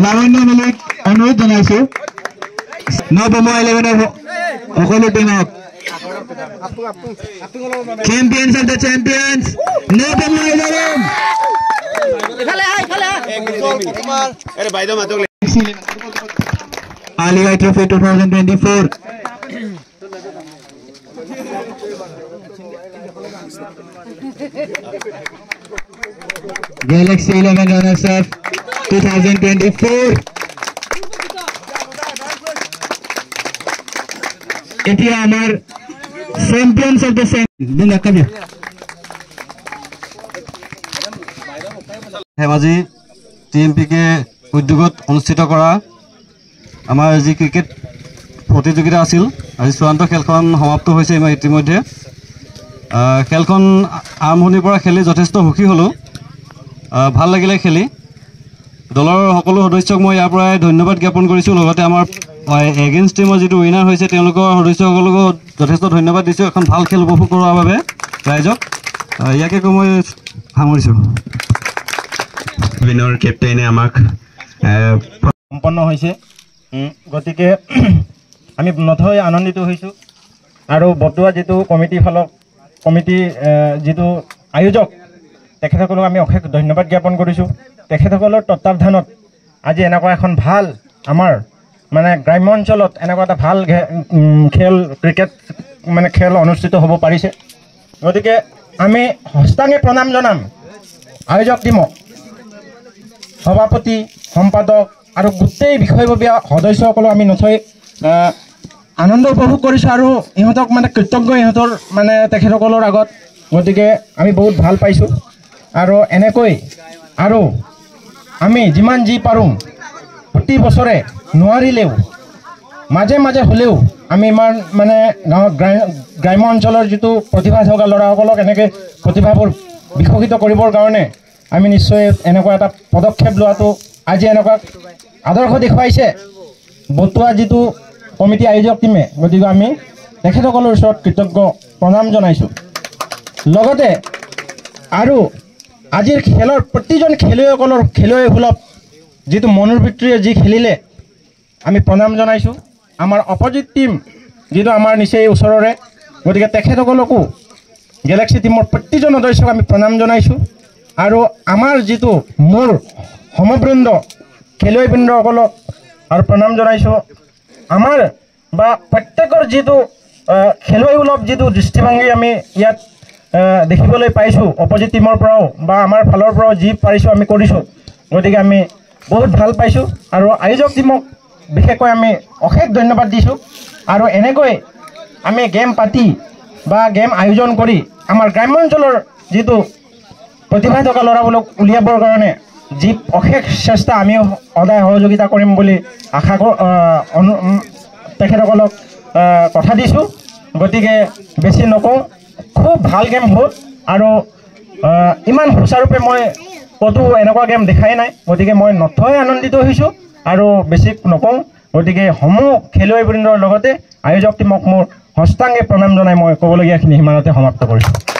লাৱণ্য মল্লিক অনুৰোধ জনাইছো নৱম 11 সকলো টিমক champions of the champions নৱম 11 अरे भाई दो मत Aligai Trophy 2024 Galaxy 11 runners up 2024 এতিয়া আমাৰ champions of the দিন কাবি হেমাজি টিএমপিকে উদ্যোগত অনুষ্ঠিত কৰা আমাৰ যি ক্ৰিকেট প্ৰতিযোগিতা আছিল আজি চূড়ান্ত খেলখন সমাপ্ত হৈছে ইতিমধ্যে খেলখন আৰম্ভণিৰ পৰা খেলি যথেষ্ট সুখী হলো ভাল লাগিলে খেলি দলৰ সকলো সদস্যক মই ইয়াৰ পৰা ধন্যবাদ জ্ঞাপন কৰিছো লগতে আমাৰ এগেইনষ্ট টিমৰ যিটো উইনাৰ হৈছে তেওঁলোকৰ সদস্যসকলকো যথেষ্ট ধন্যবাদ দিছো এখন ভাল খেল উপভোগ কৰাৰ বাবে ৰাইজক ইয়াকে কৈ মই সামৰিছো বিনৰ কেপ্টেইনে আমাক সম্পন্ন হৈছে গতিকে আমি নথৈ আনন্দিত হৈছোঁ আৰু বটোৱা যিটো কমিটি যিটো আয়োজক তেখেতসকলক আমি অশেষ ধন্যবাদ জ্ঞাপন কৰিছোঁ তেখেতসকলৰ তত্ত্বাৱধানত আজি এনেকুৱা এখন ভাল আমাৰ মানে গ্ৰাম্য অঞ্চলত এনেকুৱা এটা ভাল খেল ক্ৰিকেট মানে খেল অনুষ্ঠিত হ'ব পাৰিছে গতিকে আমি হস্তাঙে প্ৰণাম জনাম আয়োজক টিমক সভাপতি সম্পাদক আৰু গোটেই বিষয়ববীয়া সদস্যসকলক আমি নথৈ আনন্দ উপভোগ কৰিছোঁ আৰু ইহঁতক মানে কৃতজ্ঞ ইহঁতৰ মানে তেখেতসকলৰ আগত গতিকে আমি বহুত ভাল পাইছোঁ আৰু এনেকৈ আৰু আমি যিমান যি পাৰোঁ প্ৰতি বছৰে নোৱাৰিলেও মাজে মাজে হ'লেও আমি ইমান মানে গ্ৰাম্য অঞ্চলৰ যিটো প্ৰতিভা থকা ল'ৰাসকলক এনেকৈ প্ৰতিভাবোৰ বিকশিত কৰিবৰ কাৰণে আমি নিশ্চয় এনেকুৱা এটা পদক্ষেপ লোৱাটো আজি এনেকুৱা আদৰ্শ দেখুৱাইছে বটোৱা যিটো কমিটি আয়োজক টিমে গতিকে আমি তেখেতসকলৰ ওচৰত কৃতজ্ঞ প্ৰণাম জনাইছোঁ লগতে আৰু আজিৰ খেলৰ প্ৰতিজন খেলুৱৈসকলৰ যিটো মনোবৃত্তিৰে যি খেলিলে আমি প্ৰণাম জনাইছোঁ আমাৰ অপজিট টিম যিটো আমাৰ নিচেই ওচৰৰে গতিকে তেখেতসকলকো গেলেক্সি টিমৰ প্ৰতিজন সদস্যক আমি প্ৰণাম জনাইছোঁ আৰু আমাৰ যিটো মোৰ সমবৃন্দ খেলুৱৈবৃন্দসকলক আৰু প্ৰণাম জনাইছোঁ আমাৰ বা প্ৰত্যেকৰ যিটো খেলুৱৈসুলভ যিটো দৃষ্টিভংগী আমি ইয়াত দেখিবলৈ পাইছোঁ অপজিট টিমৰ পৰাও বা আমাৰ ফালৰ পৰাও যি পাৰিছোঁ আমি কৰিছোঁ গতিকে আমি বহুত ভাল পাইছোঁ আৰু আয়োজক টিমক বিশেষকৈ আমি অশেষ ধন্যবাদ দিছোঁ আৰু এনেকৈ আমি গেম পাতি বা গেম আয়োজন কৰি আমাৰ গ্ৰাম্য অঞ্চলৰ যিটো প্ৰতিভা থকা ল'ৰাবোৰক উলিয়াবৰ কাৰণে যি অশেষ চেষ্টা আমি সদায় সহযোগিতা কৰিম বুলি আশা তেখেতসকলক কথা দিছোঁ গতিকে বেছি নকওঁ খুব ভাল গেম হ'ল আৰু ইমান সুচাৰুৰূপে মই ক'তো এনেকুৱা গেম দেখাই নাই গতিকে মই নথৈ আনন্দিত হৈছোঁ আৰু বেছি নকওঁ গতিকে সমূহ খেলুৱৈবৃন্দৰ লগতে আয়োজক টিমক মোৰ হস্তাংগে প্ৰণাম জনাই মই ক'বলগীয়াখিনি সিমানতে সমাপ্ত কৰিছোঁ